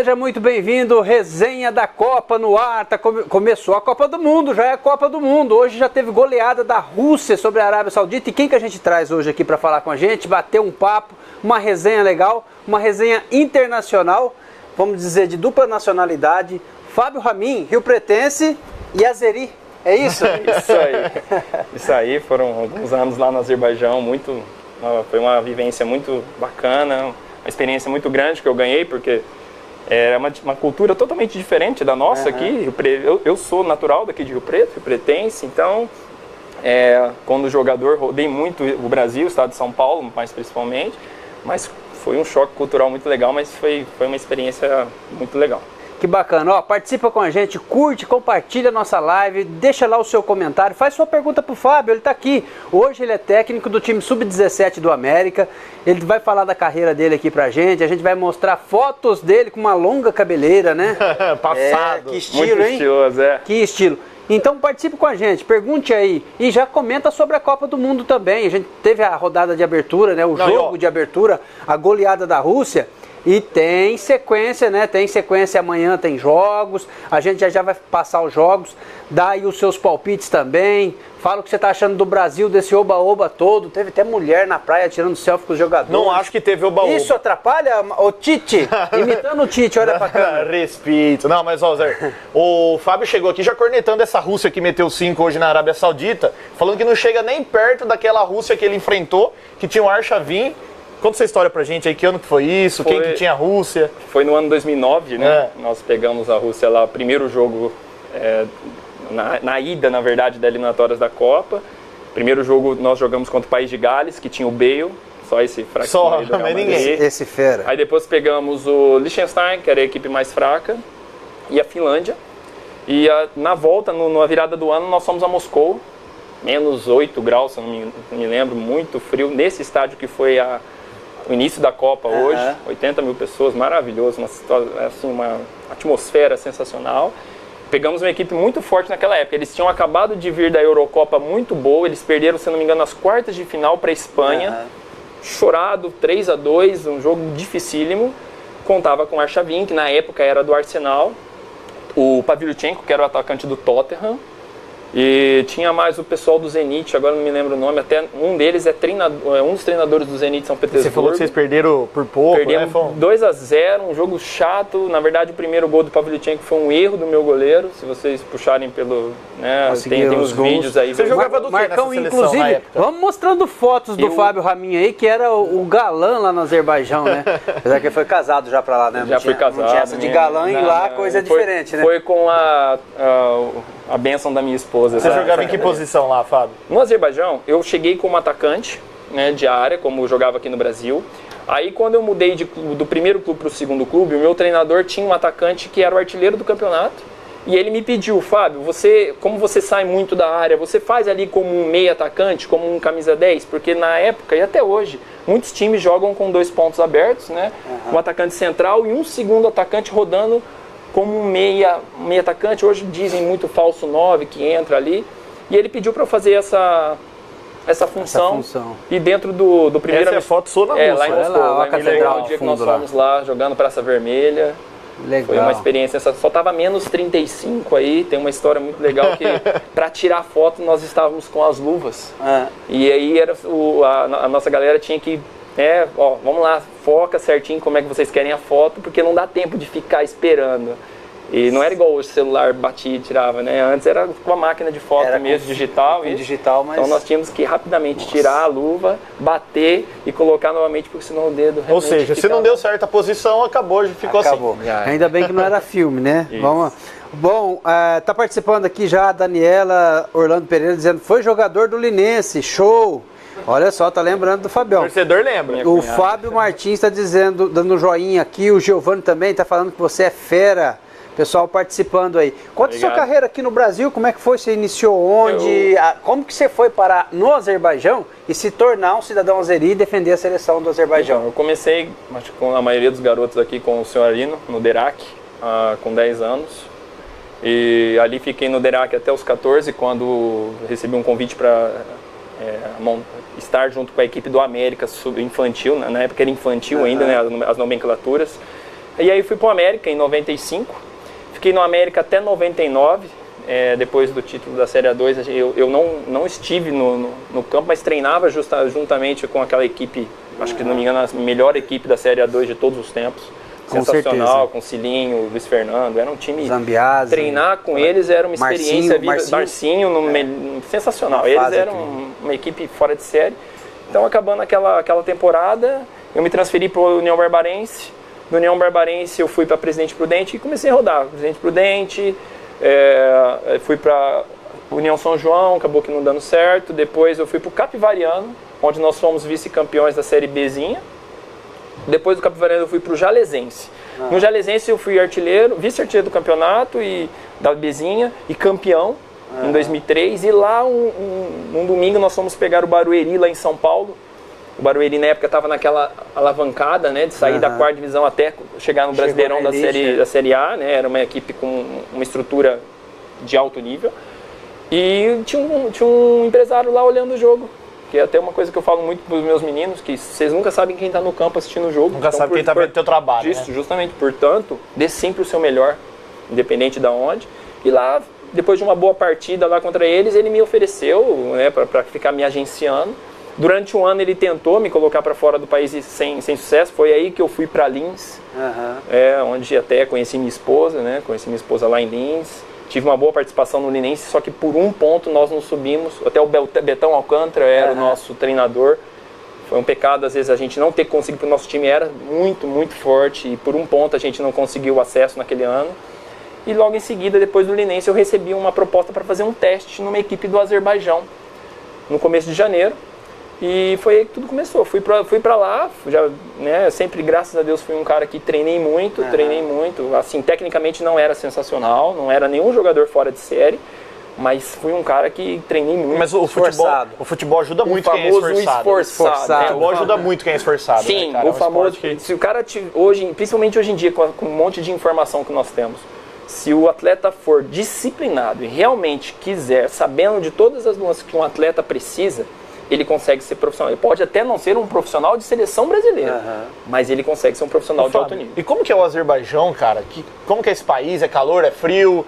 Seja muito bem-vindo, resenha da Copa no ar, começou a Copa do Mundo, já é a Copa do Mundo, hoje já teve goleada da Rússia sobre a Arábia Saudita e quem que a gente traz hoje aqui para falar com a gente, bater um papo, uma resenha legal, uma resenha internacional, vamos dizer de dupla nacionalidade, Fábio Ramin, rio-pretense e azeri, é isso? Isso aí, foram alguns anos lá no Azerbaijão, foi uma vivência muito bacana, uma experiência muito grande que eu ganhei, porque era uma cultura totalmente diferente da nossa aqui. Eu sou natural daqui de Rio Preto, rio-pretense, então quando jogador rodei muito o Brasil, o estado de São Paulo, mais principalmente, mas foi um choque cultural muito legal, mas foi uma experiência muito legal. Que bacana, ó, participa com a gente, curte, compartilha a nossa live, deixa lá o seu comentário, faz sua pergunta pro Fábio, ele tá aqui. Hoje ele é técnico do time Sub-17 do América, ele vai falar da carreira dele aqui pra gente, a gente vai mostrar fotos dele com uma longa cabeleira, né? Passado. Que estilo, muito hein? Estiloso, Que estilo. Então participe com a gente, pergunte aí e já comenta sobre a Copa do Mundo também. A gente teve a rodada de abertura, né? Jogo de abertura, a goleada da Rússia. E tem sequência, né? Tem sequência, amanhã tem jogos. A gente já vai passar os jogos. Dá aí os seus palpites também. Fala o que você tá achando do Brasil, desse oba-oba todo. Teve até mulher na praia tirando selfie com os jogadores. Não acho que teve oba-oba. Isso atrapalha o Tite? Imitando o Tite, olha pra câmera. Respeito. Não, mas ó, Zé, o Fábio chegou aqui já cornetando essa Rússia que meteu 5 hoje na Arábia Saudita, falando que não chega nem perto daquela Rússia que ele enfrentou, que tinha o Arshavin. Conta essa história pra gente aí, que ano que foi isso, quem que tinha a Rússia? Foi no ano 2009, né? Nós pegamos a Rússia lá, primeiro jogo, na ida, na verdade, das eliminatórias da Copa. Primeiro jogo nós jogamos contra o País de Gales, que tinha o Bale, só esse fraquinho. Só, aí do Real mas Madrid. ninguém. Esse fera. Aí depois pegamos o Liechtenstein, que era a equipe mais fraca, e a Finlândia. E na volta, na virada do ano, nós fomos a Moscou, menos 8 graus, se eu não me lembro, muito frio, nesse estádio que foi o início da Copa hoje, 80 mil pessoas, maravilhoso, uma atmosfera sensacional. Pegamos uma equipe muito forte naquela época, eles tinham acabado de vir da Eurocopa muito boa, eles perderam, se não me engano, nas quartas de final para a Espanha, chorado, 3-2, um jogo dificílimo, contava com o Arshavin, que na época era do Arsenal, o Pavlyuchenko, que era o atacante do Tottenham, e tinha mais o pessoal do Zenit, agora não me lembro o nome, até um deles é um dos treinadores do Zenit São Petersburgo. Você falou que vocês perderam por pouco, Perdemos 2-0, um jogo chato. Na verdade, o primeiro gol do Pavlyuchenko foi um erro do meu goleiro. Se vocês puxarem pelo... Né, tem os vídeos aí. Você jogava do que Marcão, nessa seleção, inclusive, na época? vamos mostrando fotos do Fábio Ramin aí, que era o galã lá no Azerbaijão, né? Apesar que ele foi casado já pra lá, né? Já foi casado. Não tinha essa de galã e lá coisa é diferente, né? Foi com a bênção da minha esposa. Você jogava em que posição lá, Fábio? No Azerbaijão, eu cheguei como atacante, né, de área, como eu jogava aqui no Brasil. Aí, quando eu mudei do primeiro clube para o segundo clube, o meu treinador tinha um atacante que era o artilheiro do campeonato. E ele me pediu, Fábio, como você sai muito da área, você faz ali como um meio atacante, como um camisa 10? Porque na época, e até hoje, muitos times jogam com 2 pontos abertos, né? Um atacante central e um segundo atacante rodando como um meia atacante. Hoje dizem muito falso 9 que entra ali. E ele pediu para eu fazer essa função. E dentro do primeiro... Essa é a foto sua na Rússia. Lá em Moscou, lá, a catedral o dia de que nós fundo lá. fomos lá, jogando Praça Vermelha. Legal. Foi uma experiência, só tava menos 35 aí, tem uma história muito legal que para tirar foto nós estávamos com as luvas. E aí a nossa galera tinha que, vamos lá, foca certinho como é que vocês querem a foto, porque não dá tempo de ficar esperando. E não era igual hoje, o celular batia e tirava, né? Antes era com a máquina de foto mesmo, digital. Mas... Então nós tínhamos que rapidamente tirar a luva, bater e colocar novamente, porque senão o dedo... Ou seja, se não deu certa posição, acabou, ficou assim. Ainda bem que não era filme, né? Vamos. Bom, tá participando aqui já a Daniela Orlando Pereira dizendo foi jogador do Linense, show! Olha só, tá lembrando do Fabião. O torcedor lembra. O Fábio Martins está dizendo, dando um joinha aqui, o Giovanni também tá falando que você é fera. Pessoal participando aí. Conta a sua carreira aqui no Brasil, como é que foi? Você iniciou onde? Como que você foi parar no Azerbaijão e se tornar um cidadão azeri e defender a seleção do Azerbaijão? Então, eu comecei, acho que com a maioria dos garotos aqui, com o senhor Arino, no Derac, com 10 anos. E ali fiquei no Derac até os 14, quando recebi um convite para estar junto com a equipe do América infantil, na época era infantil ainda, né, as nomenclaturas. E aí fui para o América em 95, fiquei no América até 99, depois do título da Série A2, eu não estive no campo, mas treinava juntamente com aquela equipe, acho que não me engano, a melhor equipe da Série A2 de todos os tempos. Com sensacional, certeza. Com Cilinho, Luiz Fernando, era um time... Zambiase. Treinar com eles era uma experiência viva. Marcinho sensacional. Eles eram uma equipe fora de série. Então, acabando aquela temporada, eu me transferi para o União Barbarense. Do União Barbarense, eu fui para Presidente Prudente e comecei a rodar. Presidente Prudente, fui para União São João, acabou que não dando certo. Depois, eu fui para o Capivariano, onde nós fomos vice-campeões da Série Bzinha. Depois do Capivariano eu fui para o Jalesense. No Jalesense eu fui vice-artilheiro do campeonato e da Bzinha e campeão em 2003. E lá um domingo nós fomos pegar o Barueri lá em São Paulo. O Barueri na época estava naquela alavancada, né, de sair da quarta divisão até chegar no Brasileirão da série A, né, era uma equipe com uma estrutura de alto nível. E tinha um empresário lá olhando o jogo. Que é até uma coisa que eu falo muito para os meus meninos, que vocês nunca sabem quem está no campo assistindo o jogo. Nunca sabe quem está vendo o teu trabalho, isso, né? Justamente, portanto, dê sempre o seu melhor, independente de onde. E lá, depois de uma boa partida lá contra eles, ele me ofereceu, né, para ficar me agenciando. Durante um ano ele tentou me colocar para fora do país sem sucesso. Foi aí que eu fui para Lins, onde até conheci minha esposa, né? Conheci minha esposa lá em Lins. Tive uma boa participação no Linense, só que por um ponto nós não subimos. Até o Betão Alcântara era o nosso treinador. Foi um pecado, às vezes, a gente não ter conseguido, porque o nosso time era muito, muito forte. E por um ponto a gente não conseguiu o acesso naquele ano. E logo em seguida, depois do Linense, eu recebi uma proposta para fazer um teste numa equipe do Azerbaijão, no começo de janeiro. E foi aí que tudo começou. Fui pra lá, já, né, sempre, graças a Deus, fui um cara que treinei muito. Assim, tecnicamente não era sensacional, não era nenhum jogador fora de série, mas fui um cara que treinei muito. Mas o futebol ajuda muito quem é esforçado. O futebol ajuda muito quem é esforçado. Sim, né, cara? o famoso. Se o cara, principalmente hoje em dia, com um monte de informação que nós temos, se o atleta for disciplinado e realmente quiser, sabendo de todas as nuances que um atleta precisa, ele consegue ser profissional. Ele pode até não ser um profissional de seleção brasileira, mas ele consegue ser um profissional de alto nível. E como que é o Azerbaijão, cara? Como que é esse país? É calor? É frio?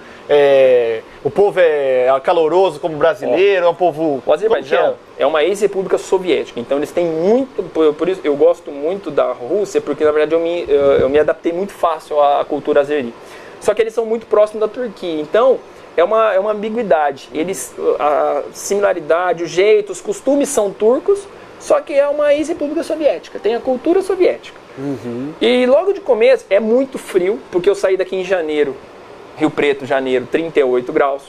O povo é caloroso como brasileiro? É um povo... O Azerbaijão é uma ex-república soviética, então eles têm muito... Por isso eu gosto muito da Rússia, porque na verdade eu me adaptei muito fácil à cultura azeri. Só que eles são muito próximos da Turquia, então... É uma ambiguidade. A similaridade, o jeito, os costumes são turcos, só que é uma ex-república soviética, tem a cultura soviética. E logo de começo é muito frio, porque eu saí daqui em janeiro, Rio Preto, janeiro, 38 graus,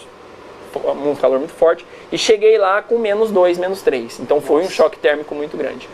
um calor muito forte, e cheguei lá com -2, -3. Então foi um choque térmico muito grande.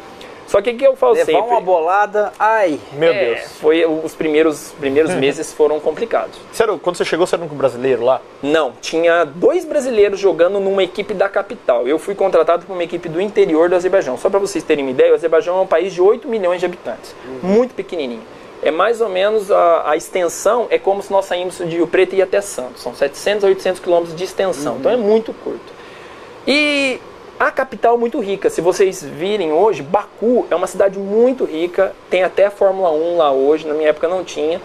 Só que o que eu falo sempre... Levar uma bolada, ai... Meu Deus. Os primeiros meses foram complicados. Quando você chegou, você era um brasileiro lá? Não, tinha 2 brasileiros jogando numa equipe da capital. Eu fui contratado por uma equipe do interior do Azerbaijão. Só para vocês terem uma ideia, o Azerbaijão é um país de 8 milhões de habitantes. Muito pequenininho. É mais ou menos, a extensão é como se nós saímos de Rio Preto e ia até Santos. São 700 a 800 quilômetros de extensão. Então é muito curto. E... a capital é muito rica. Se vocês virem hoje, Baku é uma cidade muito rica, tem até a Fórmula 1 lá hoje, na minha época não tinha.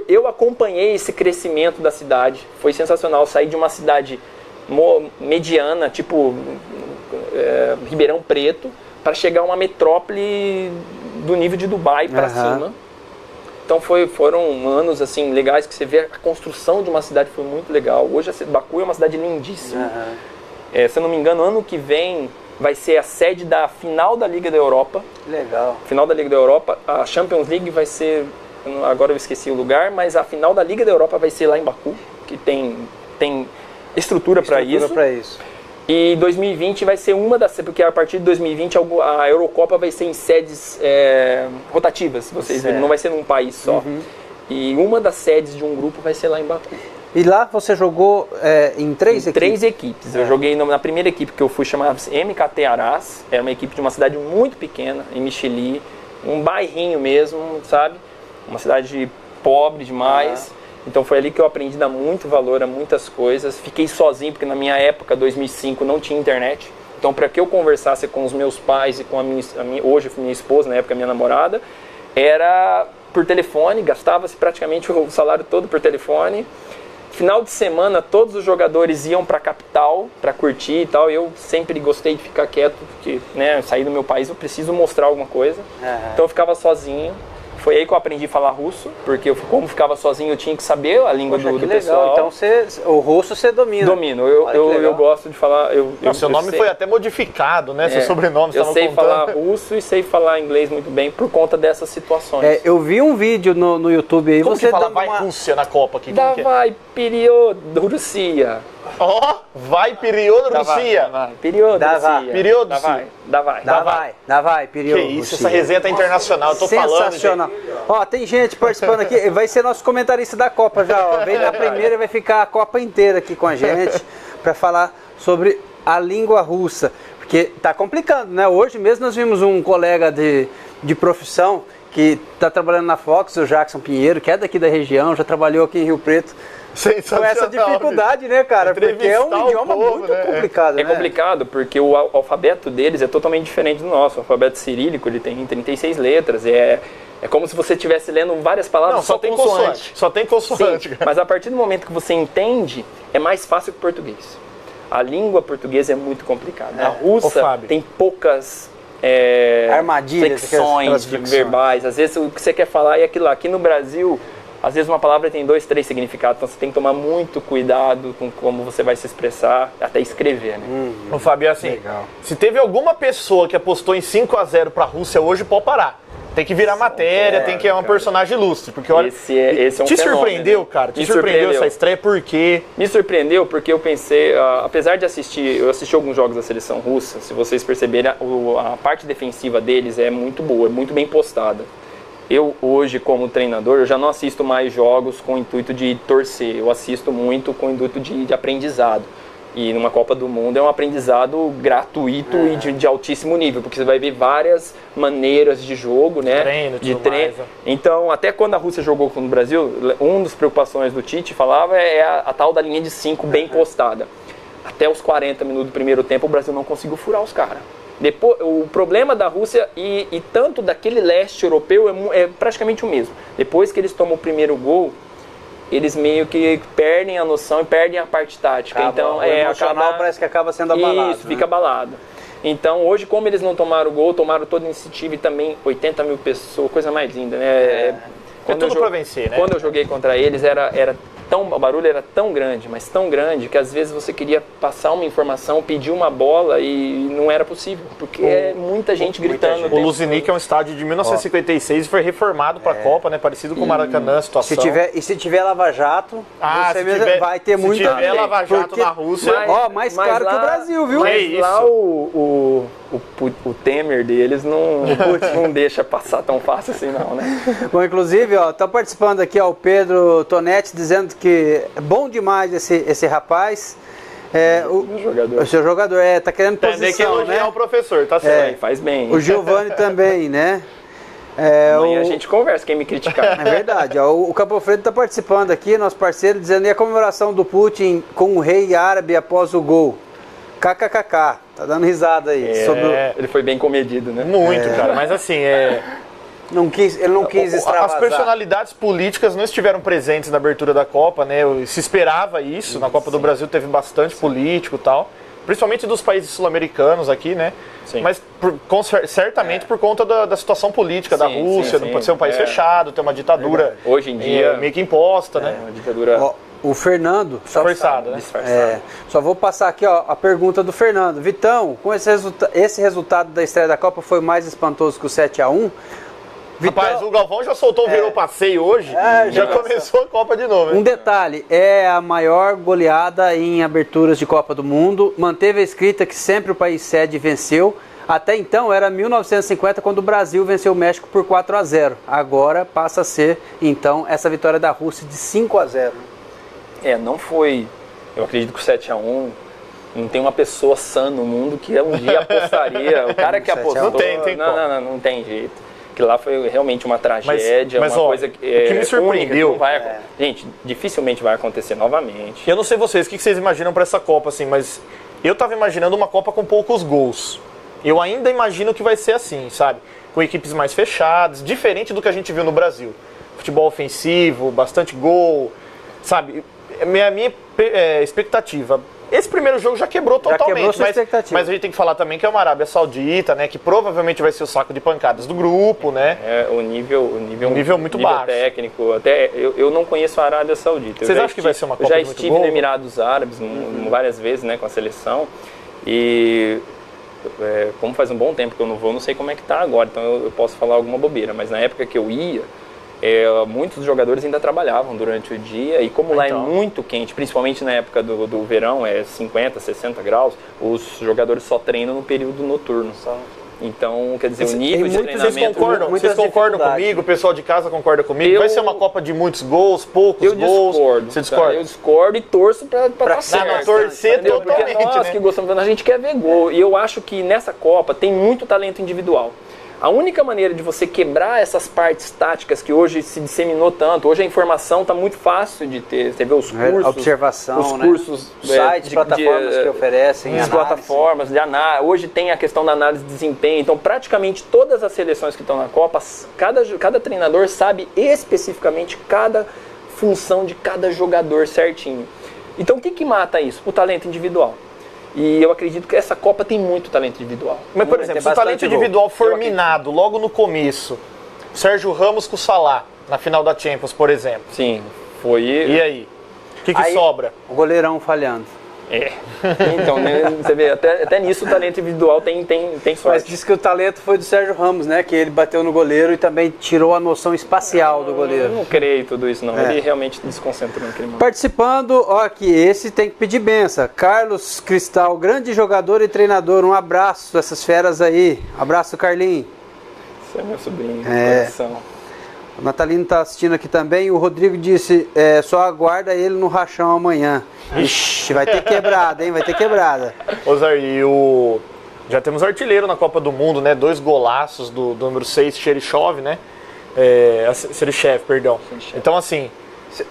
Eu acompanhei esse crescimento da cidade, foi sensacional. Saí de uma cidade mediana, tipo Ribeirão Preto, para chegar a uma metrópole do nível de Dubai para cima. Então foram anos assim legais, que você vê a construção de uma cidade foi muito legal. Hoje Baku é uma cidade lindíssima. Se eu não me engano, ano que vem vai ser a sede da final da Liga da Europa. Legal. Final da Liga da Europa. A Champions League vai ser, agora eu esqueci o lugar, mas a final da Liga da Europa vai ser lá em Baku, que tem estrutura para isso. E 2020 vai ser uma das... Porque a partir de 2020 a Eurocopa vai ser em sedes rotativas, vocês viram, não vai ser num país só. E uma das sedes de um grupo vai ser lá em Baku. E lá você jogou em 3 equipes? 3 equipes. Eu joguei na primeira equipe que eu fui, chamava-se MKT Aras. Era uma equipe de uma cidade muito pequena, em Micheli. Um bairrinho mesmo, sabe? Uma cidade pobre demais. Então foi ali que eu aprendi a dar muito valor a muitas coisas. Fiquei sozinho, porque na minha época, 2005, não tinha internet. Então para que eu conversasse com os meus pais e com hoje minha esposa, na época minha namorada, era por telefone, gastava-se praticamente o salário todo por telefone. Final de semana, todos os jogadores iam para a capital para curtir e tal. Eu sempre gostei de ficar quieto, porque, né, sair do meu país eu preciso mostrar alguma coisa. Então eu ficava sozinho. Foi aí que eu aprendi a falar russo, porque como ficava sozinho eu tinha que saber a língua do pessoal. Então o russo você domina. Domino, eu gosto de falar. Seu nome foi até modificado, né? Seu sobrenome, eu sei falar russo e sei falar inglês muito bem por conta dessas situações. Eu vi um vídeo no YouTube aí. Como você que fala vai Rússia na Copa aqui? Давай вперед, Rússia. Ó, vai período Rússia. Período Rússia. Período Давай, período. Que isso, essa resenha tá internacional, eu tô falando. Sensacional. Ó, tem gente participando aqui, vai ser nosso comentarista da Copa já, ó. Vem na primeira e vai ficar a Copa inteira aqui com a gente para falar sobre a língua russa. Porque tá complicando, né? Hoje mesmo nós vimos um colega de profissão que está trabalhando na Fox, o Jackson Pinheiro, que é daqui da região, já trabalhou aqui em Rio Preto. Com essa dificuldade, né, cara? Porque é um idioma muito complicado, né? É complicado porque o alfabeto deles é totalmente diferente do nosso. O alfabeto cirílico, ele tem 36 letras. É como se você estivesse lendo várias palavras só tem consoante. Só tem consoante. Sim, mas a partir do momento que você entende, é mais fácil que o português. A língua portuguesa é muito complicada. A russa tem poucas armadilhas, flexões verbais. Às vezes o que você quer falar é aquilo lá. Aqui no Brasil, às vezes uma palavra tem 2, 3 significados, então você tem que tomar muito cuidado com como você vai se expressar, até escrever, né? Ô Fábio, assim, se teve alguma pessoa que apostou em 5-0 pra Rússia hoje, pode parar. Tem que virar matéria, tem que ser um personagem ilustre, porque olha... Esse é um te fenômeno, surpreendeu, né? cara? Te surpreendeu essa estreia, por quê? Me surpreendeu porque eu pensei, apesar de eu assisti alguns jogos da seleção russa, se vocês perceberem, a parte defensiva deles é muito boa, é muito bem postada. Eu hoje, como treinador, eu já não assisto mais jogos com o intuito de torcer, eu assisto muito com o intuito de aprendizado. E numa Copa do Mundo é um aprendizado gratuito e de altíssimo nível, porque você vai ver várias maneiras de jogo, né? De treino. Então, até quando a Rússia jogou com o Brasil, uma das preocupações do Tite falava a tal da linha de 5 bem postada. Até os 40 minutos do primeiro tempo, o Brasil não conseguiu furar os caras. Depois, o problema da Rússia e tanto daquele leste europeu é praticamente o mesmo. Depois que eles tomam o primeiro gol, eles meio que perdem a noção e perdem a parte tática. Então, o emocional parece que acaba sendo abalado. Isso, fica abalado. Então, hoje, como eles não tomaram o gol, tomaram toda a iniciativa e também 80 mil pessoas, coisa mais linda, né? É tudo pra vencer, né? Quando eu joguei contra eles, o barulho era tão grande, mas tão grande, que às vezes você queria passar uma informação, pedir uma bola e não era possível, porque é muita gente gritando. O Luzinic é um estádio de 1956 e foi reformado para a Copa, né? Parecido com o Maracanã, a situação. Se tiver Lava Jato, vai ter muita... Se tiver Lava Jato na Rússia... mais caro que o Brasil, viu? Mas lá o Temer deles não deixa passar tão fácil assim não, né? Bom, inclusive, tá participando aqui o Pedro Tonetti, dizendo que é bom demais esse rapaz. O seu jogador tá querendo posição, tem que elogiar o professor, tá certo. Faz bem. O Giovani também, né? Amanhã a gente conversa, quem me criticar. É verdade. O Campo Freire está participando aqui, nosso parceiro, dizendo: e a comemoração do Putin com o rei árabe após o gol? KKKK. Tá dando risada aí. Ele foi bem comedido, né? Muito, cara. Mas assim, ele não quis extravasar. As personalidades políticas não estiveram presentes na abertura da Copa, né? Se esperava isso. Na Copa do Brasil teve bastante político e tal. Principalmente dos países sul-americanos aqui, né? Sim. Mas certamente por conta da situação política da Rússia. Não pode ser um país fechado, ter uma ditadura hoje em dia meio que imposta, né? Uma ditadura... O Fernando... Disfarçado, né? Só vou passar aqui a pergunta do Fernando. Vitão, com esse resultado da estreia da Copa foi mais espantoso que o 7-1? Rapaz, o Galvão já soltou o virou passeio hoje, já começou a Copa de novo. Hein? Um detalhe, é a maior goleada em aberturas de Copa do Mundo, manteve a escrita que sempre o país sede venceu. Até então era 1950, quando o Brasil venceu o México por 4-0. Agora passa a ser, então, essa vitória da Rússia de 5-0. Não foi... Eu acredito que o 7-1... Não tem uma pessoa sã no mundo que um dia apostaria. O cara que apostou... Não tem jeito. Que lá foi realmente uma tragédia, coisa que me surpreendeu. Única, gente, dificilmente vai acontecer novamente. Eu não sei vocês, o que vocês imaginam para essa Copa, assim, mas eu tava imaginando uma Copa com poucos gols. Eu ainda imagino que vai ser assim, sabe? com equipes mais fechadas, diferente do que a gente viu no Brasil. Futebol ofensivo, bastante gol, sabe? Minha expectativa. Esse primeiro jogo já quebrou totalmente, mas a gente tem que falar também que é uma Arábia Saudita, né? Que provavelmente vai ser o saco de pancadas do grupo, né? O nível muito baixo. Técnico. Até eu não conheço a Arábia Saudita. Vocês acham que vai ser uma Copa muito boa? Eu já estive no Emirados Árabes várias vezes, né, com a seleção. E como faz um bom tempo que eu não vou, não sei como é que tá agora. Então eu posso falar alguma bobeira. Mas na época que eu ia, muitos jogadores ainda trabalhavam durante o dia, e como lá é muito quente, principalmente na época do verão, 50, 60 graus, os jogadores só treinam no período noturno. Então, quer dizer, o nível de treinamento... Vocês concordam comigo? O pessoal de casa concorda comigo? Vai ser uma Copa de muitos gols, poucos gols? Você discorda? Eu discordo e torço pra dar certo. Não, torcer totalmente, porque nós que gostamos, a gente quer ver gol. E eu acho que nessa Copa tem muito talento individual. A única maneira de você quebrar essas partes táticas que hoje se disseminou tanto, hoje a informação está muito fácil de ter. Você vê os cursos, observação, os cursos, sites, plataformas que oferecem, as plataformas de análise. Hoje tem a questão da análise de desempenho. Então, praticamente todas as seleções que estão na Copa, cada treinador sabe especificamente cada função de cada jogador certinho. Então, o que mata isso? O talento individual. E eu acredito que essa Copa tem muito talento individual. Mas, por exemplo, se o talento individual for minado logo no começo, Sérgio Ramos com o Salah, na final da Champions, por exemplo. Sim, foi... E aí? O que sobra? O goleirão falhando. Então, né, você vê, até nisso o talento individual tem sorte. Mas diz que o talento foi do Sérgio Ramos, né? Que ele bateu no goleiro e também tirou a noção espacial do goleiro. Eu não creio tudo isso, não. Ele realmente desconcentrou naquele momento. Participando, ó, aqui, esse tem que pedir benção. Carlos Cristal, grande jogador e treinador. Um abraço dessas feras aí. Abraço, Carlinhos. Você é meu sobrinho, coração. O Natalino está assistindo aqui também. O Rodrigo disse, só aguarda ele no rachão amanhã. Ixi, vai ter quebrada, hein? Vai ter quebrada. Ô Zé, já temos artilheiro na Copa do Mundo, né? 2 golaços do número 6, Cheryshev, né? Cheryshev, perdão. Então, assim,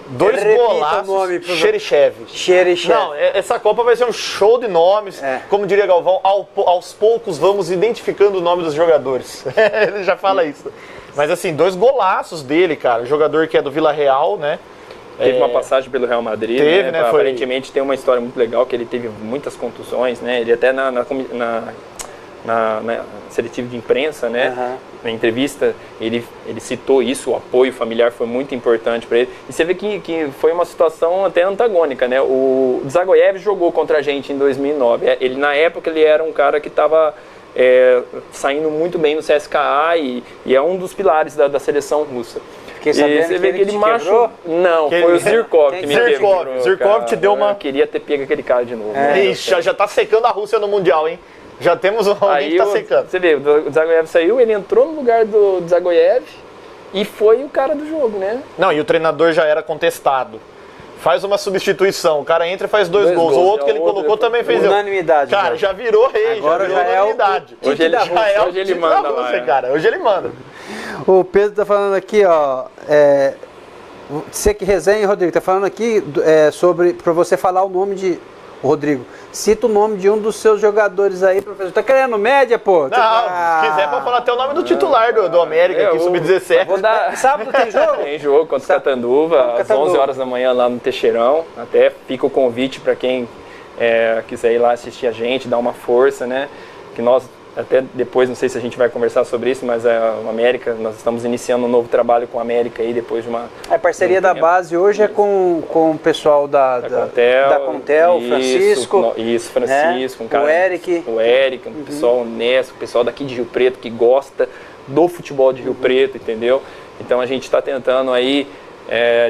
2 golaços, Cheryshev. Não, essa Copa vai ser um show de nomes. Como diria Galvão, aos poucos vamos identificando o nome dos jogadores. Ele já fala isso. Mas assim, 2 golaços dele, cara. O jogador que é do Vila Real, né? Teve uma passagem pelo Real Madrid, né? Aparentemente tem uma história muito legal, que ele teve muitas contusões, né? Ele até na seletiva de imprensa, né? Na entrevista, ele citou isso, o apoio familiar foi muito importante para ele. E você vê que foi uma situação até antagônica, né? O Dzagoev jogou contra a gente em 2009. Na época ele era um cara que estava saindo muito bem no CSKA e é um dos pilares da seleção russa. Fiquei sabendo você vê que ele machucou. Não, foi o Zirkov que me quebrou. Zirkov te deu uma... Eu queria ter pego aquele cara de novo. Ixi, já tá secando a Rússia no Mundial, hein? Já temos alguém que tá secando. Você vê, o Dzagoev saiu, ele entrou no lugar do Dzagoev e foi o cara do jogo, né? Não, e o treinador já era contestado. Faz uma substituição, o cara entra e faz 2 gols. O outro que ele colocou também fez... Unanimidade. Cara, já virou rei, agora já virou unanimidade. Hoje ele manda lá. Cara, hoje ele manda. O Pedro tá falando aqui, ó... Você que resenha, Rodrigo, tá falando aqui sobre... Pra você falar o nome de... Rodrigo, cita o nome de um dos seus jogadores aí, professor. Tá querendo média, pô? Não, se quiser pode falar até o nome do titular do América, aqui, sub-17. Sábado tem jogo? Tem jogo contra o Catanduva, às 11 horas da manhã lá no Teixeirão. Até fica o convite para quem quiser ir lá assistir a gente, dar uma força, né? Que nós, até depois, não sei se a gente vai conversar sobre isso, mas o América, nós estamos iniciando um novo trabalho com a América aí, depois de uma... A parceria da base hoje é com o pessoal da Contel, Francisco. Isso, Francisco, um cara, o Eric, um pessoal honesto, um pessoal daqui de Rio Preto que gosta do futebol de Rio Preto, entendeu? Então a gente está tentando aí,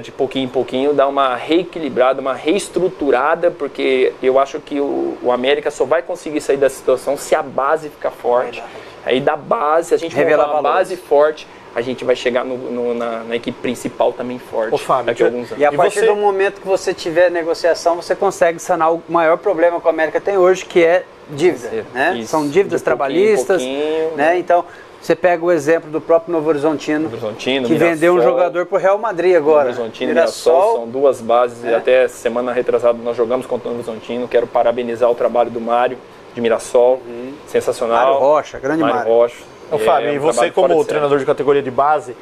de pouquinho em pouquinho, dar uma reequilibrada, uma reestruturada, porque eu acho que o América só vai conseguir sair dessa situação se a base ficar forte. Aí da base, se a gente montar uma base forte, a gente vai chegar na equipe principal também forte. Ô, Fábio, daqui a alguns anos. E a partir do momento que você tiver negociação, você consegue sanar o maior problema que a América tem hoje, que é dívida. Né? São dívidas trabalhistas. Né? Então, você pega o exemplo do próprio Novo Horizontino, que Mirassol, vendeu um jogador para o Real Madrid agora. Novo Horizontino e Mirassol são 2 bases. Até semana retrasada nós jogamos contra o Novo Horizontino. Quero parabenizar o trabalho do Mário, de Mirassol. Sensacional. Mário Rocha, grande Mário. Rocha. Ô, Fábio, e você como treinador de categoria de base,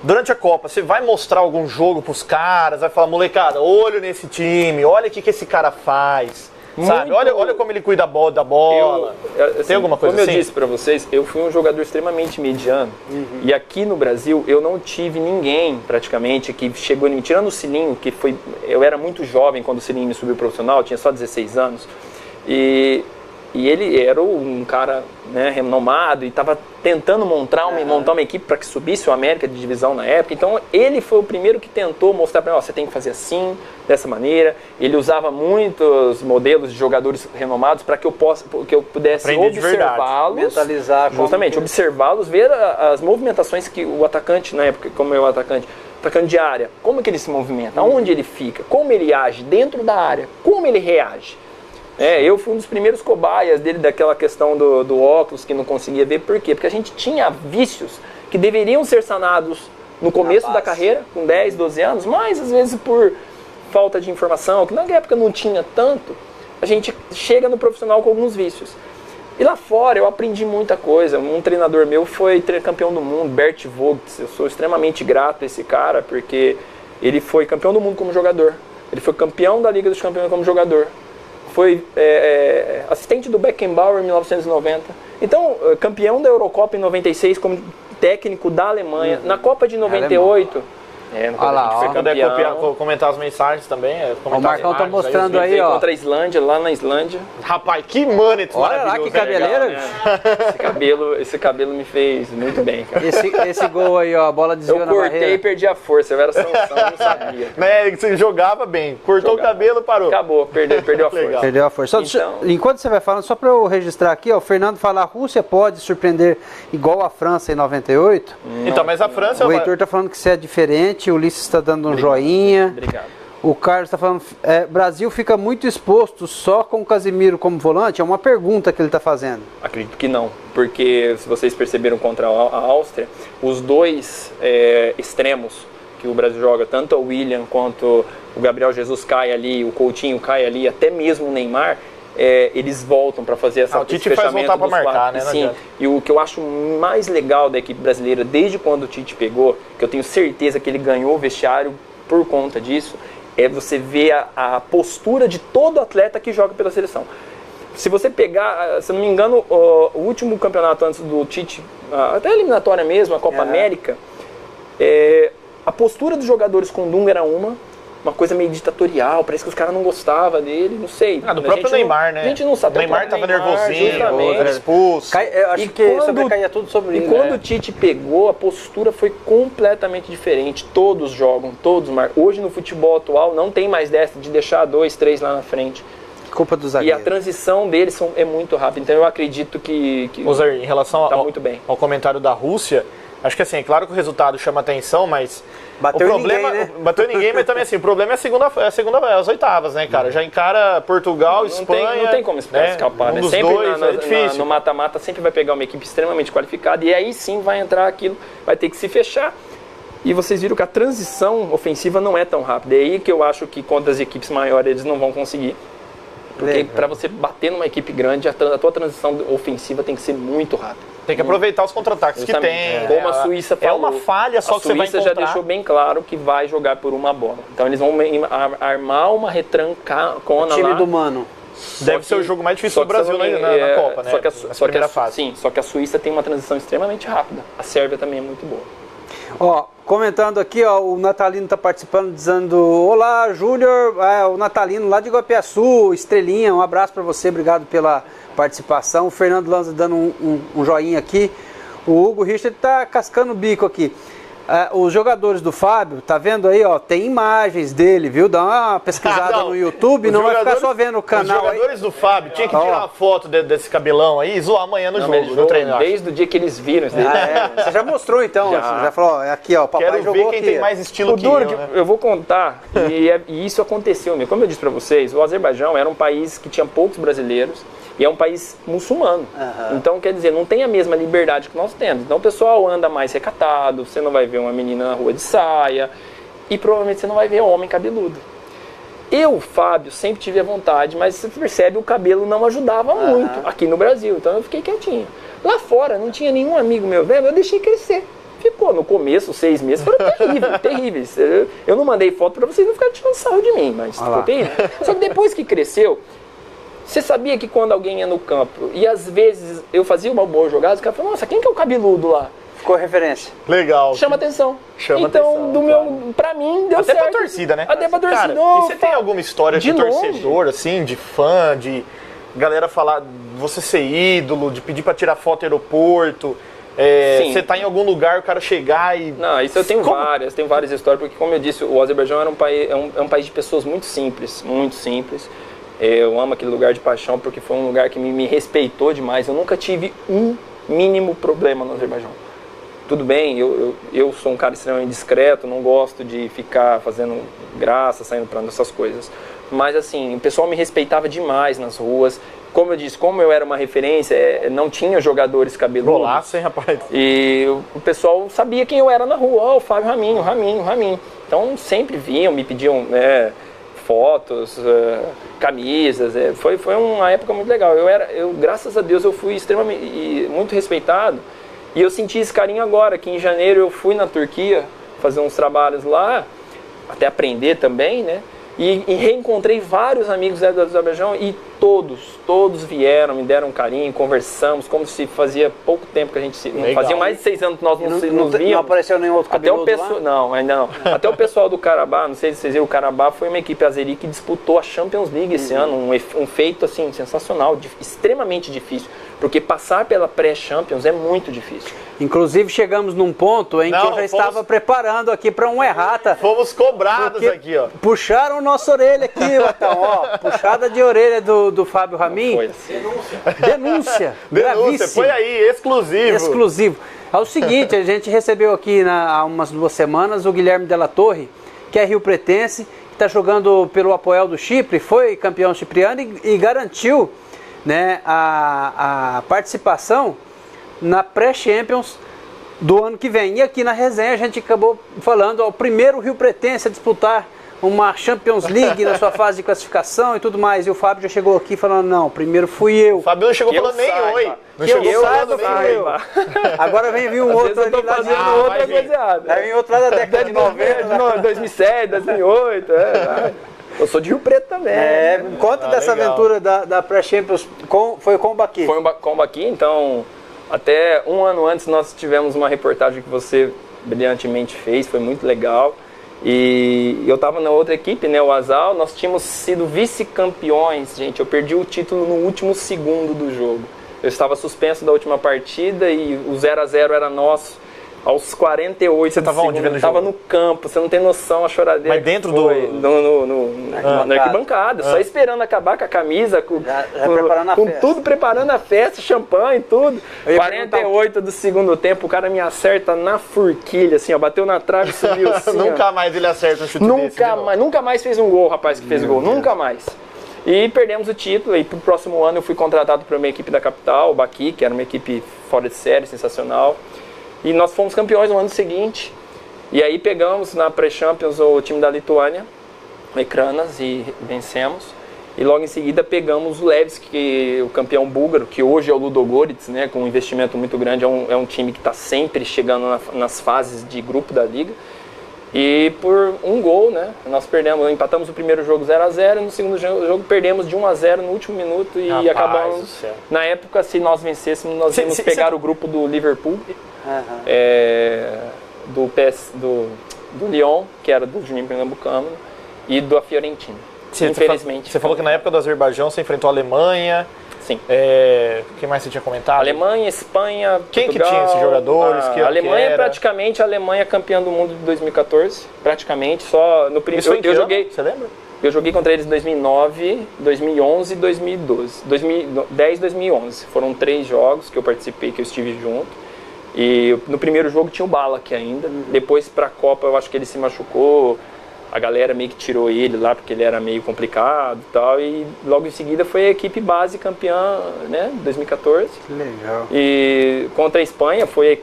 durante a Copa, você vai mostrar algum jogo pros caras, vai falar, molecada, olho nesse time, olha o que esse cara faz, sabe? Olha como ele cuida da bola. Assim, tem alguma coisa como assim? eu disse pra vocês, eu fui um jogador extremamente mediano. E aqui no Brasil, eu não tive ninguém, praticamente, que chegou em mim, tirando o Cilinho, que foi... Eu era muito jovem quando o Cilinho me subiu profissional, eu tinha só 16 anos. E ele era um cara, né, renomado e estava tentando montar uma equipe para que subisse o América de divisão na época. Então ele foi o primeiro que tentou mostrar para mim, você tem que fazer assim, dessa maneira. Ele usava muitos modelos de jogadores renomados para que eu pudesse observá-los, mentalizar, justamente, observá-los, ver as movimentações que o atacante na época, como é o atacante de área, como é que ele se movimenta, aonde ele fica, como ele age dentro da área, como ele reage. Eu fui um dos primeiros cobaias dele daquela questão do óculos que não conseguia ver. Por quê? Porque a gente tinha vícios que deveriam ser sanados no começo da carreira, com 10, 12 anos, mas às vezes por falta de informação, que na época não tinha tanto, a gente chega no profissional com alguns vícios. E lá fora eu aprendi muita coisa. Um treinador meu foi campeão do mundo, Bert Vogt. Eu sou extremamente grato a esse cara, porque ele foi campeão do mundo como jogador. Ele foi campeão da Liga dos Campeões como jogador. Foi assistente do Beckenbauer em 1990. Então, campeão da Eurocopa em 96 como técnico da Alemanha. Na Copa de 98... comentar as mensagens também. O Marcão tá mostrando aí, ó. Contra a Islândia, lá na Islândia. Rapaz, que mullet olha lá, que cabeleira. Legal, né? Esse cabelo me fez muito bem, cara. Esse gol aí, ó, a bola desviou na barreira. Eu cortei e perdi a força, eu era Sansão, eu não sabia. Você jogava bem, cortou o cabelo, parou. Acabou, perdeu a força. Perdeu a força. Enquanto você vai falando, só para eu registrar aqui, ó, o Fernando fala, a Rússia pode surpreender igual a França em 98? Então, mas a França... O Heitor tá falando que isso é diferente. O Ulisses está dando um joinha. Obrigado. O Carlos está falando, Brasil fica muito exposto só com o Casemiro como volante? É uma pergunta que ele está fazendo. Acredito que não, porque se vocês perceberam contra a Áustria, os dois extremos que o Brasil joga, tanto o William quanto o Gabriel Jesus cai ali, o Coutinho cai ali, até mesmo o Neymar, eles voltam para fazer esse fechamento. O Tite faz voltar para marcar, né? Sim, e o que eu acho mais legal da equipe brasileira, desde quando o Tite pegou, que eu tenho certeza que ele ganhou o vestiário por conta disso, é você ver a postura de todo atleta que joga pela seleção. Se você pegar, se não me engano, o último campeonato antes do Tite, até a eliminatória mesmo, a Copa América, a postura dos jogadores com o Dunga era uma coisa meio ditatorial, parece que os caras não gostavam dele, não sei. Do próprio Neymar, né? A gente não sabe. O Neymar tava nervosinho, era expulso. Eu acho que sobrecaía tudo sobre ele. E quando o Tite pegou, a postura foi completamente diferente. Todos jogam, todos marcam. Hoje no futebol atual não tem mais dessa de deixar 2, 3 lá na frente. Culpa do zagueiro. E a transição deles é muito rápida. Então eu acredito que Zé, em relação muito bem. ao comentário da Rússia, acho que assim, é claro que o resultado chama atenção, mas bateu o problema, ninguém, né? Bateu ninguém, mas também assim, o problema é as oitavas, né, cara? Já encara Portugal, Espanha. Não tem como escapar, né? Sempre dois, é difícil. No mata-mata sempre vai pegar uma equipe extremamente qualificada e aí sim vai entrar aquilo, vai ter que se fechar. E vocês viram que a transição ofensiva não é tão rápida. É aí que eu acho que contra as equipes maiores eles não vão conseguir. Porque para você bater numa equipe grande, a tua transição ofensiva tem que ser muito rápida. Tem que aproveitar os contra-ataques que tem. Como a Suíça falou. É uma falha só que você vai encontrar. A Suíça já deixou bem claro que vai jogar por uma bola. Então eles vão armar uma retrancona lá. O time do Mano. Deve ser o jogo mais difícil do Brasil na Copa, né? Só que a Suíça tem uma transição extremamente rápida. A Sérvia também é muito boa. Ó, comentando aqui, ó, o Natalino está participando, dizendo: olá, Júnior, o Natalino lá de Guapiaçu, Estrelinha, um abraço para você, obrigado pela participação. O Fernando Lanza dando um joinha aqui. O Hugo Richard está cascando o bico aqui. Os jogadores do Fábio, tá vendo aí, ó, tem imagens dele, viu? Dá uma pesquisada no YouTube, não vai ficar só vendo o canal aí. Os jogadores do Fábio tinha que tirar uma foto desse cabelão aí e zoar amanhã no jogo, no treino. Desde o dia que eles viram. Você já mostrou então, você já falou, ó, aqui ó, papai jogou aqui. Quero ver quem tem mais estilo que eu, né? Eu vou contar, e isso aconteceu mesmo. Como eu disse pra vocês, o Azerbaijão era um país que tinha poucos brasileiros, e é um país muçulmano. Então, quer dizer, não tem a mesma liberdade que nós temos. Então, o pessoal anda mais recatado, você não vai ver uma menina na rua de saia, e provavelmente você não vai ver homem cabeludo. Eu, Fábio, sempre tive a vontade, mas você percebe, o cabelo não ajudava muito aqui no Brasil. Então, eu fiquei quietinho. Lá fora, não tinha nenhum amigo meu velho, eu deixei crescer. Ficou, no começo, 6 meses, foram terríveis. Eu não mandei foto pra vocês não ficarem tirando sarro de mim, mas ficou terrível. Só que depois que cresceu, você sabia que quando alguém ia no campo, e às vezes eu fazia uma boa jogada, os caras falavam, nossa, quem que é o cabeludo lá? Ficou referência. Legal. Chama atenção. Chama então, atenção, do claro. meu, pra mim, deu Até certo. pra torcida, né? Até pra torcida. Cara, e você tem alguma história de torcedor, assim, de fã, de galera falar, você ser ídolo, de pedir pra tirar foto no aeroporto? Você tá em algum lugar, o cara chegar e... Não, isso eu tenho várias histórias, porque como eu disse, o Azerbaijão era um país de pessoas muito simples, muito simples. Eu amo aquele lugar de paixão, porque foi um lugar que me respeitou demais. Eu nunca tive um mínimo problema no Azerbaijão. Tudo bem, eu sou um cara extremamente discreto, não gosto de ficar fazendo graça, saindo pra essas coisas. Mas assim, o pessoal me respeitava demais nas ruas. Como eu disse, como eu era uma referência, não tinha jogadores cabeludos. Golaço, hein, rapaz? E o pessoal sabia quem eu era na rua. O Fábio Raminho. Então sempre vinham, me pediam fotos, camisas. Foi uma época muito legal. Graças a Deus, eu fui extremamente muito respeitado. E eu senti esse carinho agora, que em janeiro eu fui na Turquia fazer uns trabalhos lá, até aprender também, né? E reencontrei vários amigos do Azerbaijão e todos vieram, me deram um carinho, conversamos, como se fazia pouco tempo que a gente fazia mais de 6 anos que nós não víamos. Não apareceu nenhum outro cabeludo lá? Não, ainda não. Até o pessoal do Karabakh, não sei se vocês viram, o Karabakh foi uma equipe azeri que disputou a Champions League esse ano, um feito assim sensacional, extremamente difícil, porque passar pela pré-Champions é muito difícil. Inclusive chegamos num ponto em que eu já estava preparando aqui para um errata. Fomos cobrados aqui, ó. Puxaram nossa orelha aqui, Batão, ó. Puxada de orelha do Fábio Raminho. Denúncia. Gravíssima. Foi aí, exclusivo. É o seguinte, a gente recebeu aqui há umas 2 semanas o Guilherme Della Torre, que é rio-pretense, que está jogando pelo Apoel do Chipre, foi campeão cipriano e garantiu, né, a participação na pré-Champions do ano que vem. E aqui na resenha a gente acabou falando, o primeiro rio-pretense a disputar uma Champions League na sua fase de classificação e tudo mais. E o Fábio já chegou aqui falando, não, primeiro fui eu. O Fábio não chegou falando nem oi. Não chegou falando nem eu. Agora vem vir um outro ali lá de outra coisa errada. Vai vir outro lá da década de 90. 2007, 2008, Eu sou de Rio Preto também. Conta dessa aventura da pré-Champions, foi com o Baqui. Foi com o Baqui, então, até um ano antes nós tivemos uma reportagem que você brilhantemente fez, foi muito legal. E eu estava na outra equipe, né, o Azal, nós tínhamos sido vice-campeões, gente. Eu perdi o título no último segundo do jogo. Eu estava suspenso da última partida e o 0-0 era nosso. Aos 48 você estava onde vendo o jogo? Estava no campo, você não tem noção a choradeira. Mas dentro na arquibancada, só esperando acabar com a camisa, com tudo, preparando a festa, champanhe, tudo. 48 do segundo tempo, o cara me acerta na forquilha, assim, ó, bateu na trave e subiu assim. Nunca mais ele acerta um chute desse. Nunca mais fez um gol, o rapaz que fez o gol, nunca mais. E perdemos o título, e pro próximo ano eu fui contratado para uma equipe da capital, o Baqui, que era uma equipe fora de série, sensacional. E nós fomos campeões no ano seguinte. E aí pegamos na pré-Champions o time da Lituânia, o Ekranas, e vencemos. E logo em seguida pegamos o Levski, o campeão búlgaro, que hoje é o Ludogorets, né, com um investimento muito grande. É um time que está sempre chegando nas fases de grupo da liga. E por um gol, né, nós empatamos o primeiro jogo 0-0, e no segundo jogo perdemos de 1-0 no último minuto e acabamos. Na época, se nós vencêssemos, nós íamos pegar o grupo do Liverpool, do Lyon, que era do Juninho Pernambucano, e da Fiorentina. Infelizmente. Você falou que na época do Azerbaijão você enfrentou a Alemanha. Sim. O que mais você tinha comentado? Alemanha, Espanha, quem Portugal, que tinha esses jogadores? A Alemanha, praticamente, a Alemanha campeã do mundo de 2014. Praticamente, só no primeiro. Eu joguei. Você lembra? Eu joguei contra eles em 2009, 2011 e 2012. 2010 e 2011. Foram 3 jogos que eu participei, que eu estive junto. E no primeiro jogo tinha o Balak ainda. Depois, pra Copa, eu acho que ele se machucou. A galera meio que tirou ele lá, porque ele era meio complicado e tal. E logo em seguida foi a equipe base campeã, né, 2014. Que legal. E contra a Espanha foi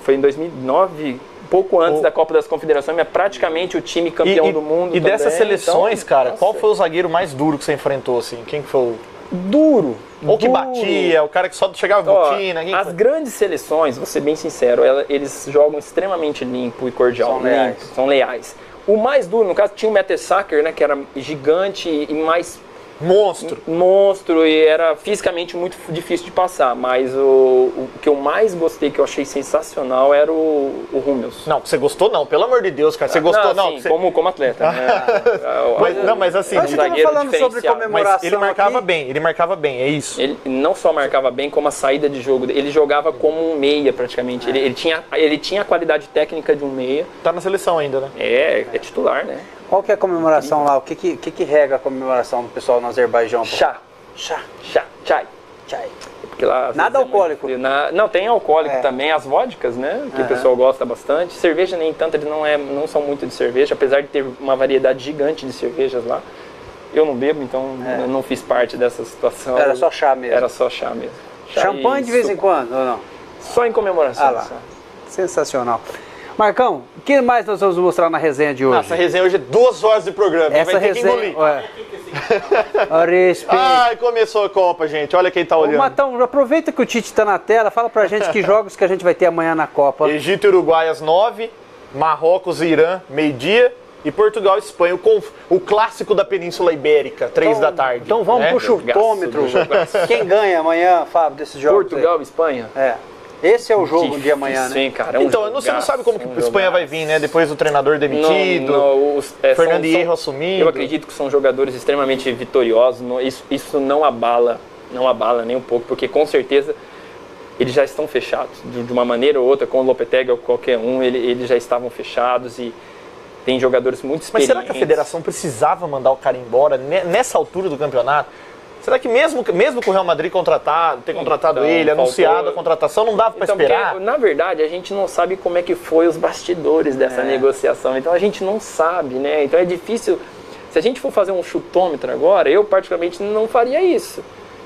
em 2009, pouco antes da Copa das Confederações, mas praticamente o time campeão do mundo. E dessas seleções, então, cara, qual foi o zagueiro mais duro que você enfrentou, assim? Quem foi o... Duro. Ou que duro. batia, o cara que só chegava botina. As grandes seleções, vou ser bem sincero, eles jogam extremamente limpo e cordial. São leais. O mais duro, no caso, tinha o Mertesacker, né, que era gigante e mais... Monstro, e era fisicamente muito difícil de passar, mas o que eu mais gostei, que eu achei sensacional, era o Hummels. Não, você gostou não, pelo amor de Deus, cara, você gostou não? Sim, como atleta, né? mas assim... A gente estava falando sobre comemoração. Mas ele marcava bem, é isso? Ele não só marcava bem, como a saída de jogo, ele jogava como um meia praticamente, ele tinha a qualidade técnica de um meia. Tá na seleção ainda, né? É titular, né? Qual que é a comemoração lá? O que rega a comemoração do pessoal no Azerbaijão? Chai. Porque lá, nada alcoólico. Não, tem alcoólico também, as vodkas, né? Que o pessoal gosta bastante. Cerveja nem tanto, eles não são muito de cerveja, apesar de ter uma variedade gigante de cervejas lá. Eu não bebo, então eu não fiz parte dessa situação. Era só chá mesmo. Era só chá mesmo. Champanhe de vez em quando, ou não? Só em comemoração. Lá. Sensacional. Marcão, o que mais nós vamos mostrar na resenha de hoje? Essa resenha hoje é 2 horas de programa. Essa vai ter resenha... que engolir. Respeito. Ai, começou a Copa, gente. Olha quem tá olhando. Ô, Matão, aproveita que o Tite tá na tela, fala pra gente que jogos que a gente vai ter amanhã na Copa. Egito e Uruguai às 9, Marrocos e Irã, meio-dia, e Portugal e Espanha, o clássico da Península Ibérica, 3 da tarde. Então vamos pro chutômetro. Quem ganha amanhã, Fábio, desses jogos? Portugal e Espanha? Esse é o jogo de amanhã, né? Cara, então, você não sabe como que a Espanha vai vir, né? Depois do treinador demitido, Fernando Hierro assumindo. Eu acredito que são jogadores extremamente vitoriosos. Isso não abala nem um pouco, porque com certeza eles já estão fechados. De uma maneira ou outra, com o Lopetegui ou qualquer um, eles já estavam fechados e tem jogadores muito experientes. Mas será que a federação precisava mandar o cara embora nessa altura do campeonato? Será que mesmo com o Real Madrid ter contratado ele, anunciado a contratação, não dava para esperar? Porque, na verdade, a gente não sabe como é que foi os bastidores dessa negociação. Então a gente não sabe, né? Então é difícil. Se a gente for fazer um chutômetro agora, eu particularmente não faria isso.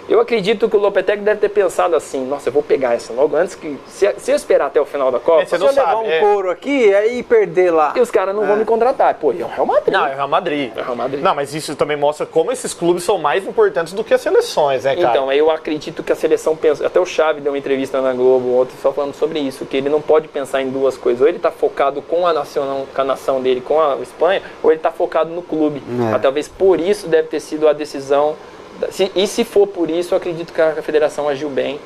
Eu acredito que o Lopetegui deve ter pensado assim, nossa, eu vou pegar essa logo antes que... Se eu esperar até o final da Copa... Se eu levar um couro aqui e perder lá... E os caras não vão me contratar. Pô, é o Real Madrid. Não, é o Real Madrid. Não, mas isso também mostra como esses clubes são mais importantes do que as seleções, né, cara? Então, eu acredito que a seleção pensa... Até o Xavi deu uma entrevista na Globo ontem só falando sobre isso, que ele não pode pensar em duas coisas. Ou ele tá focado com a nação dele, com a Espanha, ou ele tá focado no clube. Mas, talvez por isso deve ter sido a decisão... E se for por isso, eu acredito que a federação agiu bem.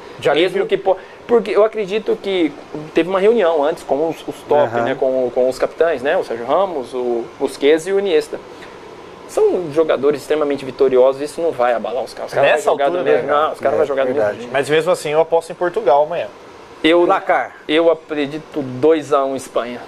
Porque eu acredito que teve uma reunião antes com os top, né, com os capitães, né, o Sérgio Ramos, o Busquets e o Iniesta. São jogadores extremamente vitoriosos, isso não vai abalar os caras. Os caras vão jogar do mesmo. Não, os caras vão jogar do mesmo. Mas mesmo assim, eu aposto em Portugal amanhã. Eu acredito 2-1 Espanha.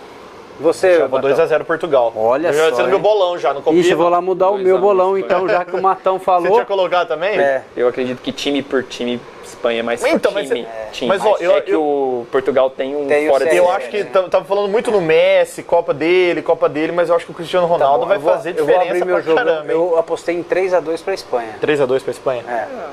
Você, vou 2-0 Portugal. Olha só. Eu já meu bolão já, não confio. Ixi, eu vou lá mudar o meu bolão, então, já que o Matão falou. Você tinha colocado também? Eu acredito que time por time, Espanha é mais então, time. Mas ó, que o Portugal tem um fora de... Eu acho que tava falando muito no Messi, Copa dele, mas eu acho que o Cristiano Ronaldo vai fazer diferença. Eu vou abrir meu jogo. Eu apostei em 3-2 pra Espanha. 3-2 pra Espanha?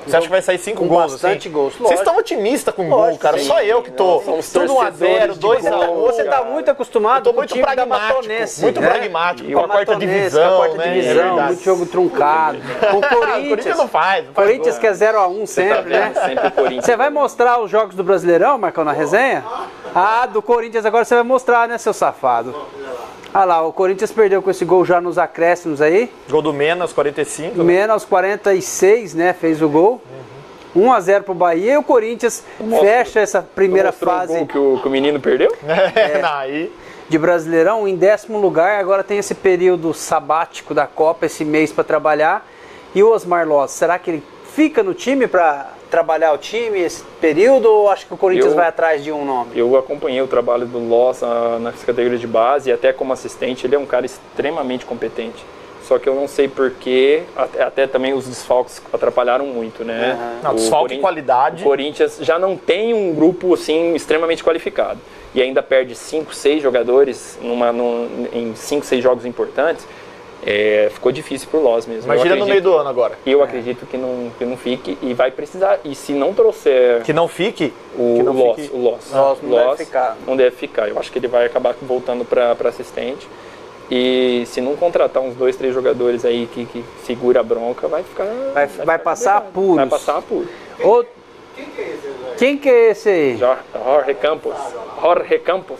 Você acha que vai sair 5 gols? Bastante gols. Vocês estão otimistas com gol, cara. Só eu que tô. Tudo 1-0, 2-1. Você tá muito acostumado com o time da Matonense. Muito pragmático, com a quarta divisão, né? Muito jogo truncado. Com o Corinthians não faz. Corinthians que é 0-1 sempre, né? Sempre o Corinthians. Você vai mostrar os jogos do Brasileirão, Marcão, na resenha? Do Corinthians agora você vai mostrar, né, seu safado? Ah lá, o Corinthians perdeu com esse gol já nos acréscimos aí. Gol do Mena aos 45. Mena aos 46, né, fez o gol. 1-0 pro Bahia e o Corinthians fecha essa primeira fase. O gol que o menino perdeu? Aí... De Brasileirão, em 10º lugar, agora tem esse período sabático da Copa, esse mês para trabalhar. E o Osmar Loz, será que ele fica no time para trabalhar o time esse período ou acho que o Corinthians vai atrás de um nome? Eu acompanhei o trabalho do Loz nas categorias de base e até como assistente, ele é um cara extremamente competente. Só que eu não sei porquê, até também os desfalques atrapalharam muito, né? Desfalque e qualidade. O Corinthians já não tem um grupo assim extremamente qualificado e ainda perde 5, 6 jogadores em 5, 6 jogos importantes. Ficou difícil pro Loz mesmo. Imagina no meio do ano agora. Eu acredito que não fique e vai precisar. E se não trouxer... Que não fique? O Loz não deve ficar. Não deve ficar. Eu acho que ele vai acabar voltando para assistente. E se não contratar uns 2, 3 jogadores aí que segura a bronca, vai ficar... Vai passar apuros. Vai passar apuros. Quem que é esse aí? Jorge Campos. Jorge Campos.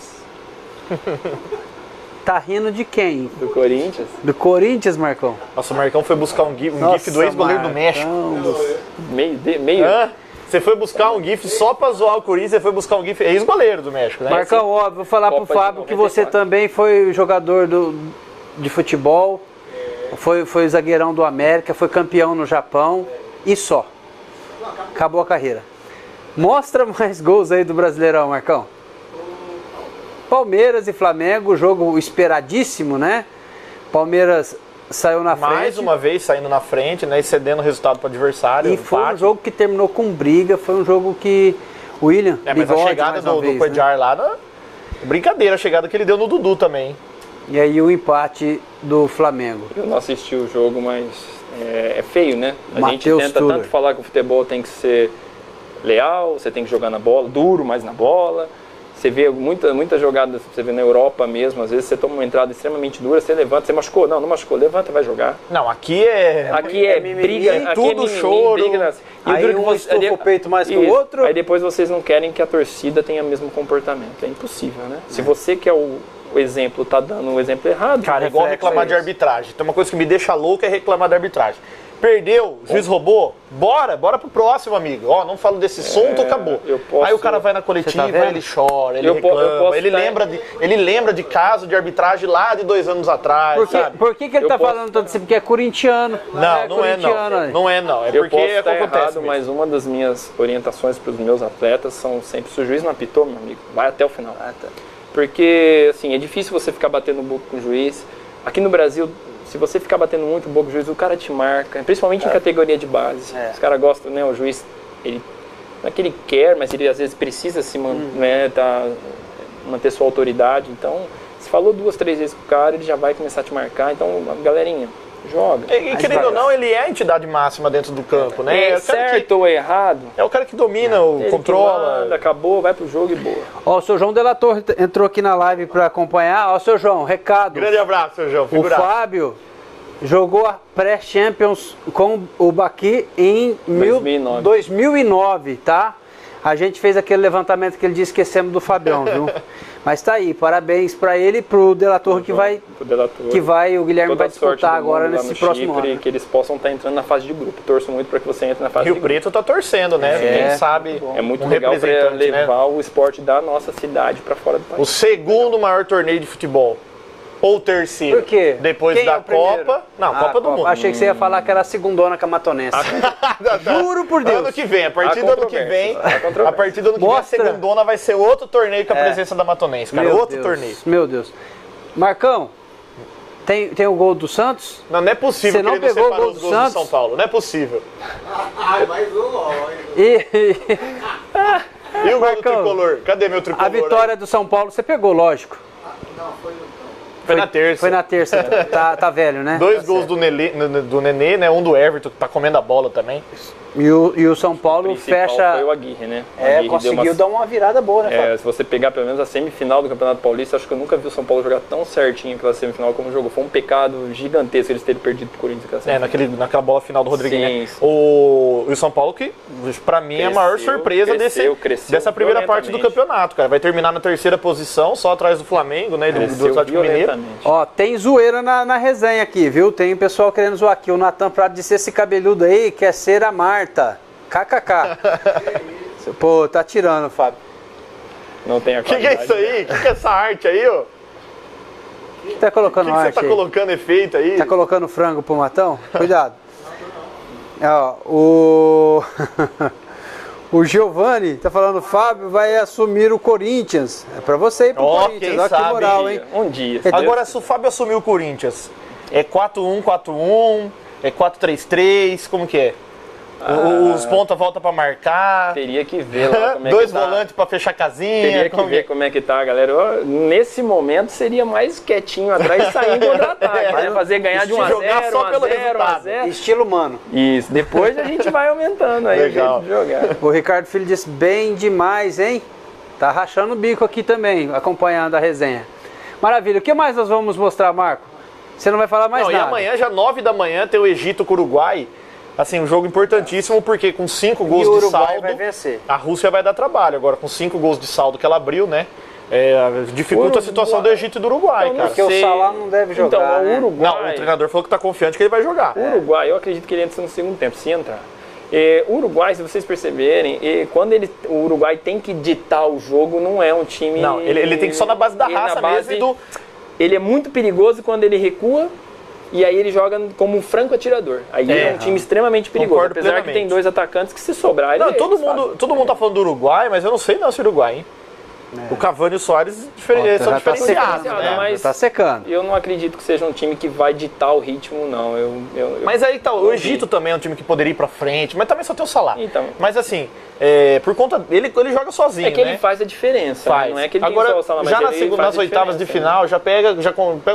Tá rindo de quem? Do Corinthians. Do Corinthians, Marcão? Nossa, o Marcão foi buscar um GIF do ex-goleiro do México. Meio. Hã? Você foi buscar um GIF só pra zoar o Corinthians, você foi buscar um GIF ex-goleiro do México, né? Marcão, óbvio, vou falar pro Copa de Fábio que você 94. também foi jogador de futebol, foi zagueirão do América, foi campeão no Japão e só. Acabou a carreira. Mostra mais gols aí do Brasileirão, Marcão. Palmeiras e Flamengo, jogo esperadíssimo, né? Palmeiras saiu na frente. Mais uma vez saindo na frente, né? E cedendo o resultado para o adversário. E foi um jogo que terminou com briga, foi um jogo que o William mas Bigode, a chegada mais uma do vez, né? Cuéllar lá, brincadeira, a chegada que ele deu no Dudu também. E aí o empate do Flamengo. Eu não assisti o jogo, mas é feio, né? A gente Mateus tenta Tuller. tanto falar que o futebol tem que ser leal, você tem que jogar na bola, duro, mas na bola. Você vê muitas jogadas, você vê na Europa mesmo, às vezes você toma uma entrada extremamente dura, você levanta, você machucou? Não machucou, levanta, vai jogar. Não, aqui é... Aqui é briga, tem aqui tudo é mimimi, choro. briga e Aí duro que um estufa o peito mais que o Isso. outro. Aí depois vocês não querem que a torcida tenha o mesmo comportamento. É impossível, né? Se você que é o exemplo, tá dando um exemplo errado. Cara, é igual reflexo reclamar é de esse. arbitragem. Tem uma coisa que me deixa louco, é reclamar de arbitragem. Perdeu, o juiz roubou, bora pro próximo, amigo. Ó, não falo desse assunto, acabou. eu posso- Aí o cara vai na coletiva, Você tá vendo? ele chora, ele Eu po- eu reclama, posso ele, tá- lembra de caso de arbitragem lá de 2 anos atrás, sabe? Por que ele Eu tá posso- falando tanto assim? Porque é corintiano. Não é corintiano, não. né? Não é não. É Eu porque posso estar acontece errado, mesmo. mas uma das minhas orientações para os meus atletas são sempre, se o juiz não apitou, meu amigo, vai até o final. Porque, assim, é difícil você ficar batendo boca com o juiz. Aqui no Brasil, se você ficar batendo muito boca com o juiz, o cara te marca, principalmente em categoria de base. Os caras gostam, né, o juiz, ele, não é que ele quer, mas ele às vezes precisa se manter sua autoridade. Então, se falou 2, 3 vezes com o cara, ele já vai começar a te marcar. Então, galerinha, joga. E querendo ou não, ele é a entidade máxima dentro do campo, né? É É o cara certo que, ou errado, é o cara que domina, ele controla. que manda, acabou, vai pro jogo e boa. Ó, o seu João Delator entrou aqui na live para acompanhar. Ó, seu João, recado. Grande abraço, seu João. O Figuraça. Fábio jogou a pré-Champions com o Baqui em 2009, tá? A gente fez aquele levantamento que ele disse que esquecemos do Fabião, viu? Mas tá aí, parabéns para ele e pro Delator que vai, Pro Delator. o Guilherme Toda vai a sorte disputar do agora mundo lá nesse no próximo Chipre, ano. que eles possam estar entrando na fase de grupo. Torço muito para que você entre na fase Rio de grupo. Preto tá torcendo, né? Quem sabe É muito um legal para representante, né? levar o esporte da nossa cidade para fora do O país. segundo maior torneio de futebol. Ou o terceiro. Por quê? Depois Quem é da o primeiro? Copa. Não, Copa do Mundo. Achei que você ia falar que era a segundona camatonense. Juro por Deus. Ano que vem, a partir Há do ano que vem, controvérsias, há controvérsias. a partir do ano que vem, a Mostra. segundona vai ser outro torneio com a presença da Matonense, cara. Meu Outro Deus, torneio. Meu Deus. Marcão, tem o gol do Santos? Não é possível Você não que ele não pegou o separou gol os do gols do Santos? São Paulo. Não é possível. E E o gol do Marcão, tricolor? Cadê meu tricolor? a vitória do São Paulo você pegou, lógico. Foi na terça. Foi na terça, tá velho, né? 2 gols do Nenê, né? Um do Everton, que tá comendo a bola também. E o São O Paulo principal fecha. foi o Aguirre, né? O Aguirre deu Conseguiu dar uma virada boa, né, Fábio? Se você pegar pelo menos a semifinal do Campeonato Paulista, acho que eu nunca vi o São Paulo jogar tão certinho aquela semifinal como jogou. Foi um pecado gigantesco eles terem perdido pro Corinthians aquela semifinal. Naquela bola final do Rodriguinho, Sim, né? sim. O São Paulo, que pra mim é a maior Cresceu, surpresa cresceu dessa primeira parte do violentamente. campeonato, cara. Vai terminar na terceira posição, só atrás do Flamengo, né? Do Cresceu Atlético Mineiro. violentamente. Ó, tem zoeira na resenha aqui, viu? Tem pessoal querendo zoar aqui. O Natan Prado disse: esse cabeludo aí quer ser a Marta. KKK. Pô, tá tirando, Fábio. Não tem a O que é qualidade, isso aí? O que é essa arte aí, ó? O que tá colocando O que você arte tá aí? colocando efeito aí? Tá colocando frango pro Matão? Cuidado. Ó, o... o Giovanni tá falando: Fábio vai assumir o Corinthians. É pra você ir pro Ó, Corinthians. quem Olha que sabe, moral, hein? Um dia. se Agora, Deus se o Fábio assumiu o Corinthians, é 4-1-4-1, é 4-3-3, como que é? Os pontas voltam pra marcar, teria que ver lá como é dois que tá. volantes pra fechar a casinha. Teria que ver como é que tá, galera. Nesse momento seria mais quietinho atrás e sair em contra-ataque, né? Fazer ganhar de 1 a 0, Jogar só 1 a pelo 0, 1 a resultado. 0. Estilo mano. Isso, depois a gente vai aumentando aí Legal. o jeito de jogar. O Ricardo Filho disse: bem demais, hein? Tá rachando o bico aqui também, acompanhando a resenha. Maravilha. O que mais nós vamos mostrar, Marco? Você não vai falar mais nada. E amanhã, já 9 da manhã, tem o Egito com o Uruguai. Assim, um jogo importantíssimo, porque com 5 gols de saldo, vai vencer. a Rússia vai dar trabalho. Agora, com 5 gols de saldo que ela abriu, né? Dificulta a situação do Egito e do Uruguai, cara. Porque o Salah não deve jogar, Então, né? o Uruguai... Não, o treinador falou que tá confiante que ele vai jogar. O Uruguai, eu acredito que ele entra no segundo tempo, se entrar. O Uruguai, se vocês perceberem, quando o Uruguai tem que ditar o jogo, não é um time... Não, ele tem que ir só na base da raça mesmo e do... Ele é muito perigoso quando ele recua e aí ele joga como um franco atirador. Aí é um time extremamente perigoso. Concordo apesar plenamente. que tem 2 atacantes que se sobrar... Não, todo mundo tá falando do Uruguai, mas eu não sei não se o Uruguai, hein? O Cavani e o Soares são diferenciados, né? Mas tá secando. Eu não acredito que seja um time que vai ditar o ritmo, não. Mas aí tá, o Egito também é um time que poderia ir pra frente, mas também só tem o Salah. Então. Mas assim, por conta ele joga sozinho, é que ele faz a diferença, faz. Não é que ele Agora, tem só o Salah, mas já nas oitavas de final, já pega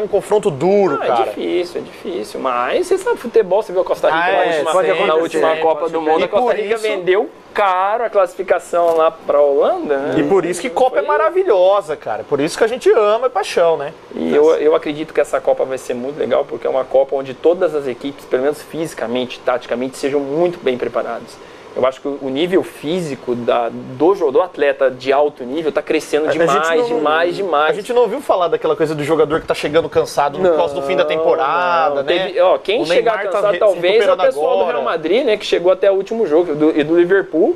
um confronto duro, cara. É difícil, mas você sabe futebol, você viu a Costa Rica na última Copa do Mundo, a Costa Rica vendeu caro a classificação lá pra Holanda, né? E por isso que Copa é maravilhosa, cara. Por isso que a gente ama, é paixão, né? E eu acredito que essa Copa vai ser muito legal, porque é uma Copa onde todas as equipes, pelo menos fisicamente, taticamente, sejam muito bem preparadas. Eu acho que o nível físico do atleta de alto nível está crescendo demais. A gente não ouviu falar daquela coisa do jogador que está chegando cansado no fim da temporada, né? Quem chegar cansado talvez é o pessoal do Real Madrid, né? Que chegou até o último jogo, e do Liverpool.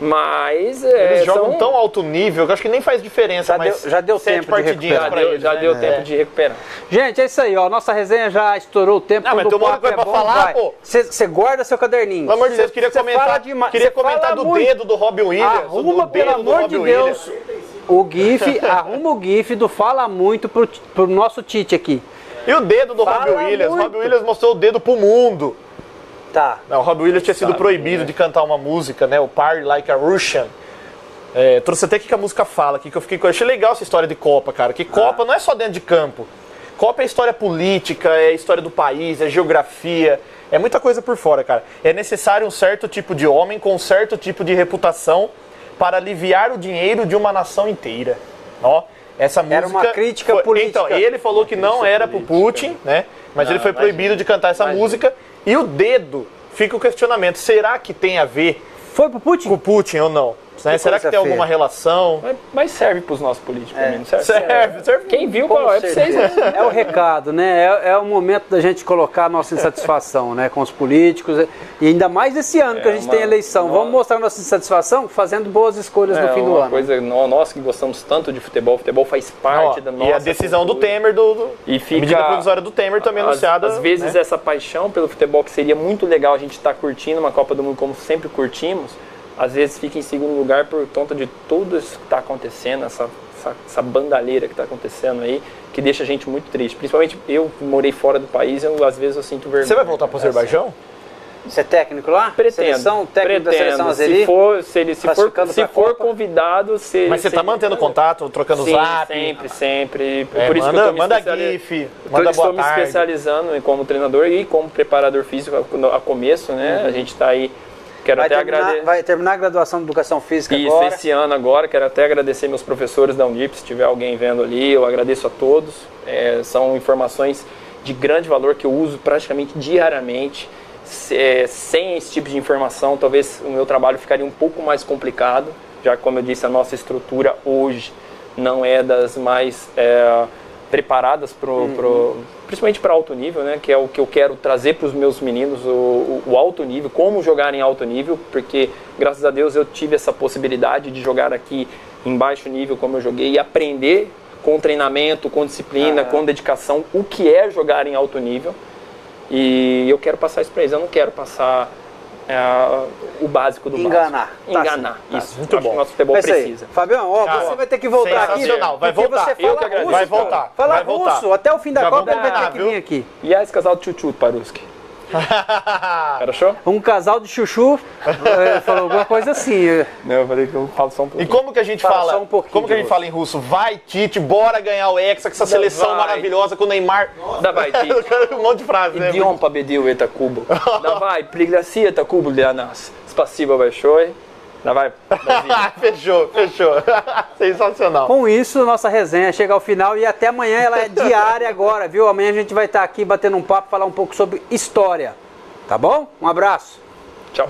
Mas eles jogam tão alto nível que eu acho que nem faz diferença. Já deu tempo de recuperar. Já deu tempo de recuperar. Gente, é isso aí, ó. Nossa resenha já estourou o tempo. Não, mas tem um monte de coisa pra falar, pô. Você guarda seu caderninho. Pelo amor de Deus, queria comentar do dedo do Robin Williams. Arruma, pelo amor de Deus, arruma o GIF do Fala Muito pro nosso Tite aqui. E o dedo do Robin Williams? Robin Williams mostrou o dedo pro mundo. Tá. Não, o Robin Williams tinha sido proibido de cantar uma música, né? O Party Like a Russian. Trouxe até que a música fala aqui, que eu achei legal essa história de Copa, cara. Que Copa não é só dentro de campo. Copa é história política, é história do país, é geografia, é muita coisa por fora, cara. É necessário um certo tipo de homem com um certo tipo de reputação para aliviar o dinheiro de uma nação inteira. Ó, essa música... Era uma crítica política. Então, ele falou que não era pro Putin, né? Mas ele foi proibido de cantar essa música. E o dedo, fica o questionamento, será que tem a ver Foi pro Putin? com o Putin ou não? Né? Será que tem alguma relação? Mas serve pros nossos políticos também, não serve? Serve. Quem viu, qual é pra vocês, né? É o recado, né? É o momento da gente colocar a nossa insatisfação, né? Com os políticos. E ainda mais esse ano que a gente tem eleição. Vamos mostrar nossa insatisfação fazendo boas escolhas no fim do ano. Nós que gostamos tanto de futebol, o futebol faz parte da nossa... E a decisão do Temer, e fica, a medida provisória do Temer também anunciada. Às vezes essa paixão pelo futebol, que seria muito legal a gente estar curtindo uma Copa do Mundo como sempre curtimos, às vezes fica em segundo lugar por conta de tudo isso que está acontecendo, essa bandalheira que está acontecendo aí, que deixa a gente muito triste. Principalmente eu morei fora do país, às vezes eu sinto vergonha. Você vai voltar para o Azerbaijão? Você é técnico lá? Pretendo. Técnico da seleção azeri? Se for convidado... Mas você está mantendo contato, trocando zap? Sempre. Por isso que eu manda GIF, manda boa tarde. Estou me especializando como treinador e como preparador físico a começo, né? A gente está aí... Vai terminar a graduação de Educação Física agora? Isso, esse ano agora. Quero até agradecer meus professores da Unip, se tiver alguém vendo ali, eu agradeço a todos. São informações de grande valor que eu uso praticamente diariamente. Sem esse tipo de informação, talvez o meu trabalho ficaria um pouco mais complicado, já que, como eu disse, a nossa estrutura hoje não é das mais preparadas principalmente para alto nível, né, que é o que eu quero trazer para os meus meninos, o alto nível, como jogar em alto nível, porque graças a Deus eu tive essa possibilidade de jogar aqui em baixo nível como eu joguei e aprender com treinamento, com disciplina, com dedicação, o que é jogar em alto nível. E eu quero passar isso para eles, eu não quero passar o básico do enganar. Enganar. Tá, isso, muito bom. Que o nosso futebol precisa. Fabião, você vai ter que voltar aqui. Vai voltar. Vai voltar. Fala russo, até o fim da Copa ele vai ter que vir aqui. E esse casal de chuchu, Paruski? Achou? Um casal de chuchu falou alguma coisa assim. Não, eu falei que eu falo só um pouquinho. E como que a gente fala? Como que a gente fala em russo? Vai, Tite, bora ganhar o Hexa com essa seleção maravilhosa com o Neymar. Давай, Tite. Um monte de frase, né? Идем победил это Кубу. Давай, пригласи это Кубу для нас. Спасибо большое. Ainda vai. Fechou. Sensacional. Com isso, nossa resenha chega ao final e até amanhã ela é diária agora, viu? Amanhã a gente vai estar aqui batendo um papo, falar um pouco sobre história. Tá bom? Um abraço. Tchau.